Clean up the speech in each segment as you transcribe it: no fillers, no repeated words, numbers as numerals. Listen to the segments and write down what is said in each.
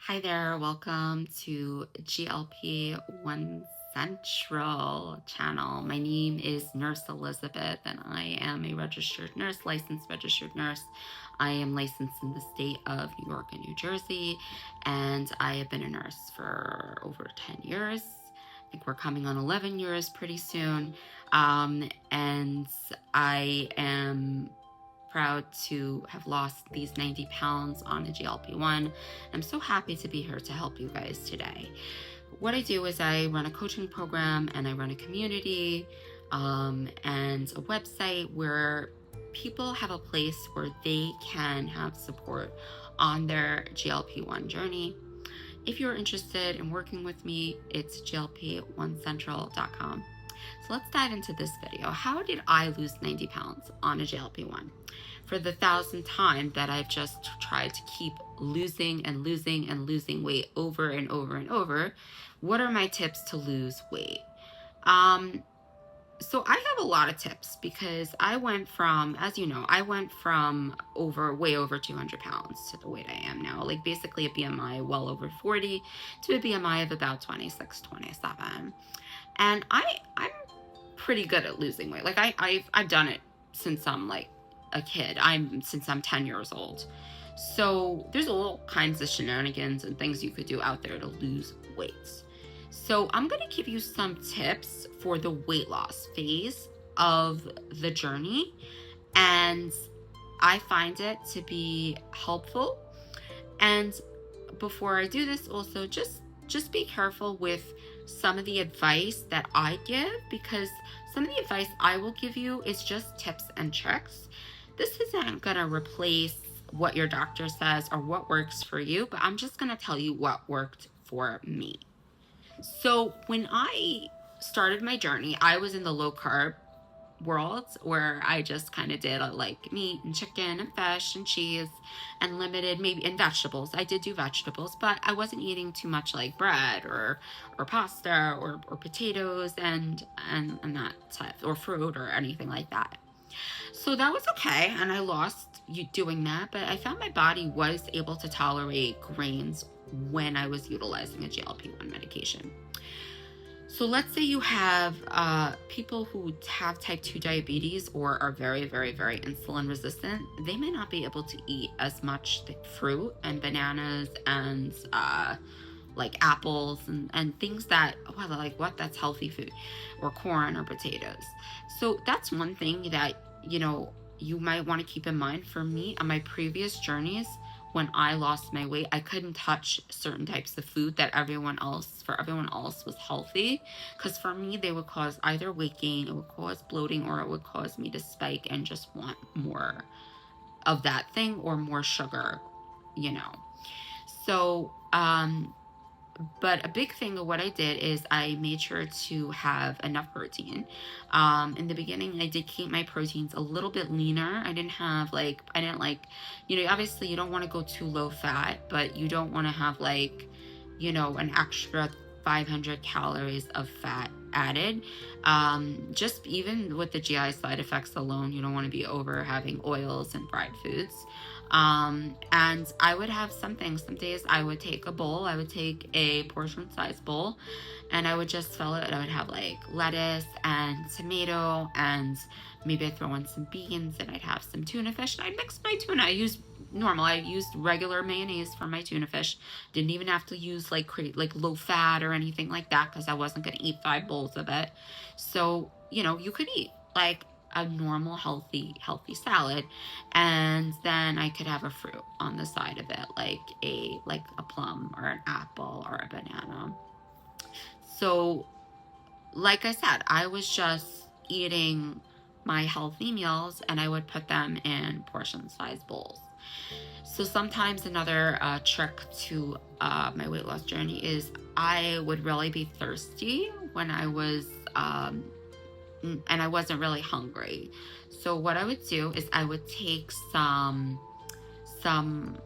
Hi there, welcome to GLP-1 Central channel. My name is Nurse Elizabeth and I am a registered nurse, licensed registered nurse. I am licensed in the state of New York and New Jersey, and I have been a nurse for over 10 years. I think we're coming on 11 years pretty soon. And I am proud to have lost these 90 pounds on a GLP-1. I'm so happy to be here to help you guys today. What I do is I run a coaching program and I run a community and a website where people have a place where they can have support on their GLP-1 journey. If you're interested in working with me, it's glp1central.com. So let's dive into this video. How did I lose 90 pounds on a GLP-1? For the 1,000th time that I've just tried to keep losing and losing and losing weight over and over and over, what are my tips to lose weight? So I have a lot of tips because I went from, as you know, way over 200 pounds to the weight I am now. Like basically a BMI well over 40 to a BMI of about 26, 27. And I'm pretty good at losing weight. Like I've done it since I'm like a kid. Since I'm 10 years old. So there's all kinds of shenanigans and things you could do out there to lose weight. So I'm going to give you some tips for the weight loss phase of the journey. And I find it to be helpful. And before I do this, also just be careful with some of the advice that I give, because some of the advice I will give you is just tips and tricks. This isn't going to replace what your doctor says or what works for you, but I'm just going to tell you what worked for me. So when I started my journey, I was in the low carb world where I just kind of did like meat and chicken and fish and cheese and limited and vegetables. I did do vegetables, but I wasn't eating too much like bread or pasta or potatoes and that type, or fruit or anything like that. So that was okay, and I lost doing that, but I found my body was able to tolerate grains when I was utilizing a GLP-1 medication. So let's say you have people who have type 2 diabetes or are very, very, very insulin resistant. They may not be able to eat as much fruit and bananas and like apples and things that, that's healthy food, or corn or potatoes. So that's one thing that, you might want to keep in mind. For me, on my previous journeys, when I lost my weight, I couldn't touch certain types of food that everyone else was healthy. Because for me, they would cause either weight gain, it would cause bloating, or it would cause me to spike and just want more of that thing or more sugar, So, but a big thing of what I did is I made sure to have enough protein. In the beginning, I did keep my proteins a little bit leaner. I didn't obviously you don't want to go too low fat, but you don't want to have an extra 500 calories of fat added. Just even with the GI side effects alone, you don't want to be over having oils and fried foods. And I would have some days I would take a portion size bowl, and I would just fill it. I would have like lettuce and tomato, and maybe I'd throw in some beans, and I'd have some tuna fish. I'd mix my tuna. I used regular mayonnaise for my tuna fish. Didn't even have to use like low fat or anything like that, because I wasn't going to eat 5 bowls of it. So, you could eat like a normal healthy salad, and then I could have a fruit on the side of it, like a plum or an apple or a banana. So like I said, I was just eating my healthy meals, and I would put them in portion size bowls. So sometimes another trick to my weight loss journey is I would really be thirsty when I was and I wasn't really hungry. So what I would do is I would take some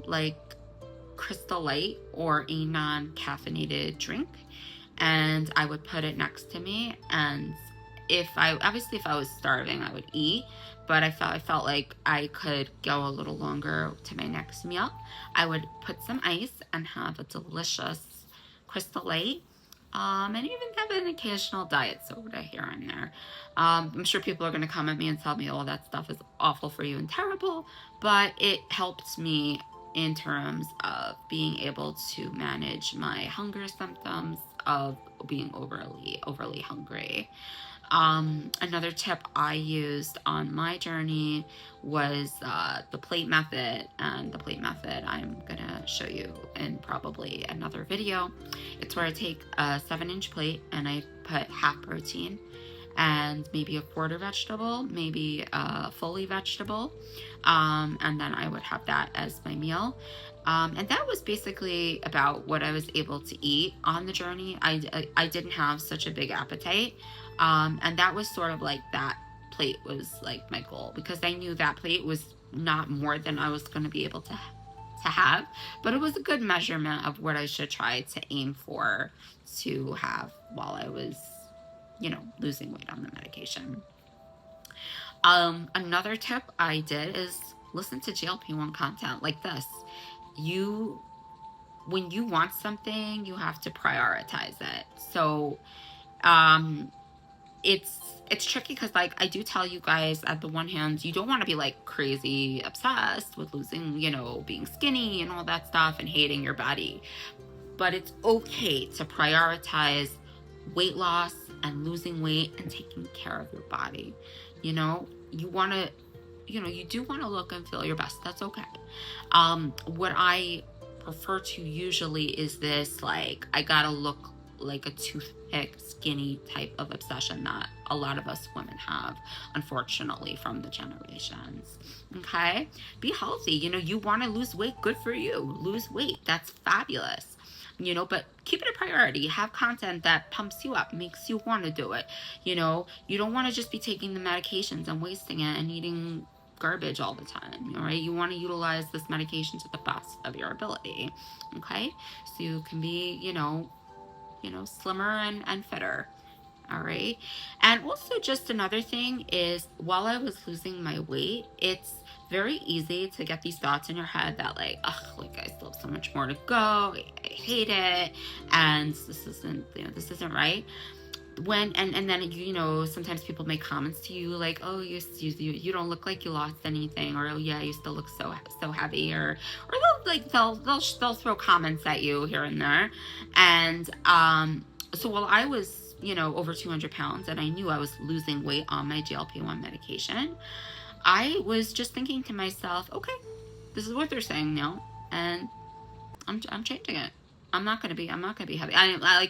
like Crystal Light or a non-caffeinated drink, and I would put it next to me, and if I was starving, I would eat, but I felt like I could go a little longer to my next meal. I would put some ice and have a delicious Crystal Light, and even have an occasional diet soda here and there. I'm sure people are going to come at me and tell me, oh, that stuff is awful for you and terrible, but it helped me in terms of being able to manage my hunger symptoms of being overly hungry. Another tip I used on my journey was the plate method, and the plate method I'm gonna show you in probably another video. It's where I take a 7-inch plate and I put half protein and maybe a quarter vegetable, maybe a fully vegetable, and then I would have that as my meal. And that was basically about what I was able to eat on the journey. I didn't have such a big appetite, and that was sort of like that plate was like my goal, because I knew that plate was not more than I was going to be able to have, but it was a good measurement of what I should try to aim for to have while I was, losing weight on the medication. Another tip I did is listen to GLP-1 content like this. When you want something, you have to prioritize it. So, it's tricky because, like, I do tell you guys, at the one hand, you don't want to be like crazy obsessed with losing, being skinny and all that stuff and hating your body. But it's okay to prioritize weight loss and losing weight and taking care of your body. You do want to look and feel your best. That's okay. What I prefer to usually is this, like, I gotta look like a toothpick skinny type of obsession that a lot of us women have, unfortunately, from the generations. Okay? Be healthy. You want to lose weight, good for you. Lose weight. That's fabulous. But keep it a priority. Have content that pumps you up, makes you want to do it. You don't want to just be taking the medications and wasting it and eating garbage all the time, all right? You want to utilize this medication to the best of your ability, okay? So you can be, slimmer and fitter, all right? And also, just another thing is, while I was losing my weight, it's very easy to get these thoughts in your head that, like, I still have so much more to go, I hate it, and this isn't right. And then sometimes people make comments to you like, oh, you don't look like you lost anything, or, oh yeah, you still look so heavy, or they'll throw comments at you here and there. And so while I was over 200 pounds and I knew I was losing weight on my GLP-1 medication, I was just thinking to myself, okay, this is what they're saying now, and I'm changing it. I'm not gonna be heavy. I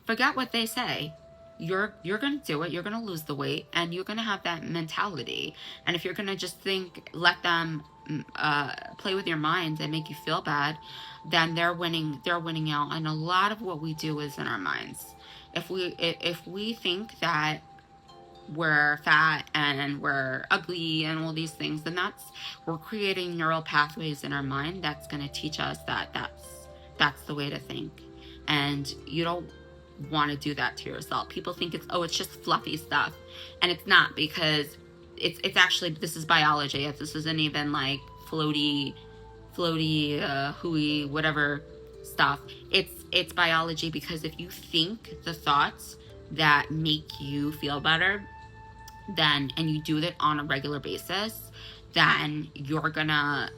forget what they say. You're gonna do it. You're gonna lose the weight, and you're gonna have that mentality. And if you're gonna just let them play with your mind and make you feel bad, then they're winning out. And a lot of what we do is in our minds. If we think that we're fat and we're ugly and all these things, then we're creating neural pathways in our mind that's going to teach us that that's the way to think. And you don't want to do that to yourself. People think it's just fluffy stuff, and it's not, because it's actually, this is biology. This isn't even like floaty hooey whatever stuff. It's biology, because if you think the thoughts that make you feel better, and you do that on a regular basis, then you're gonna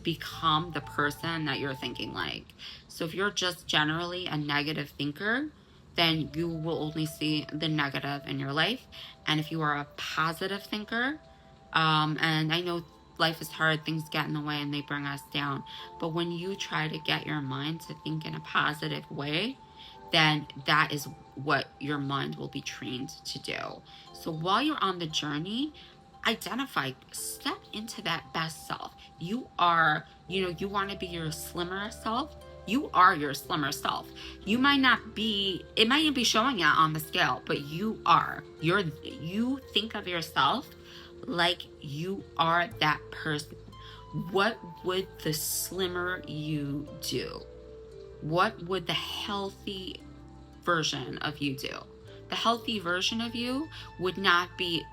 become the person that you're thinking like. So if you're just generally a negative thinker, then you will only see the negative in your life. And if you are a positive thinker, and I know life is hard, things get in the way and they bring us down, but when you try to get your mind to think in a positive way, then that is what your mind will be trained to do. So while you're on the journey, step into that best self. You are, you want to be your slimmer self. You are your slimmer self. It might not be showing it on the scale, but you are. You think of yourself like you are that person. What would the slimmer you do? What would the healthy version of you do? The healthy version of you would not be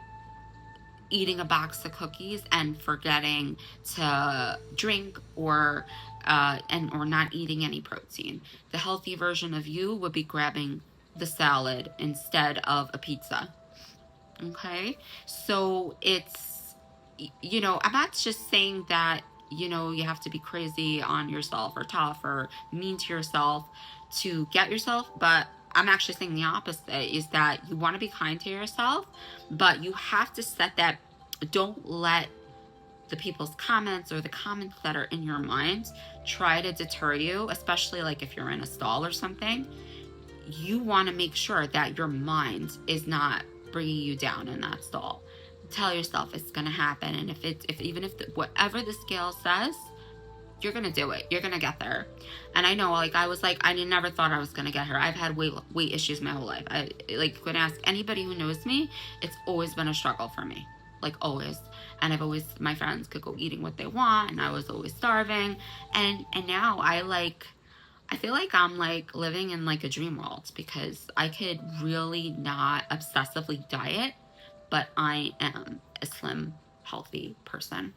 eating a box of cookies and forgetting to drink or not eating any protein. The healthy version of you would be grabbing the salad instead of a pizza. Okay? So I'm not just saying that, you have to be crazy on yourself or tough or mean to yourself to get yourself, but I'm actually saying the opposite is that you want to be kind to yourself, but you have to set that, don't let the people's comments or the comments that are in your mind try to deter you, especially like if you're in a stall or something. You want to make sure that your mind is not bringing you down in that stall. Tell yourself it's going to happen. And whatever the scale says, you're going to do it. You're going to get there. And I know, like, I was like, I never thought I was going to get her. I've had weight issues my whole life. I like could ask anybody who knows me. It's always been a struggle for me. Like, always. And my friends could go eating what they want, and I was always starving. And now I feel like I'm like living in like a dream world, because I could really not obsessively diet, but I am a slim, healthy person.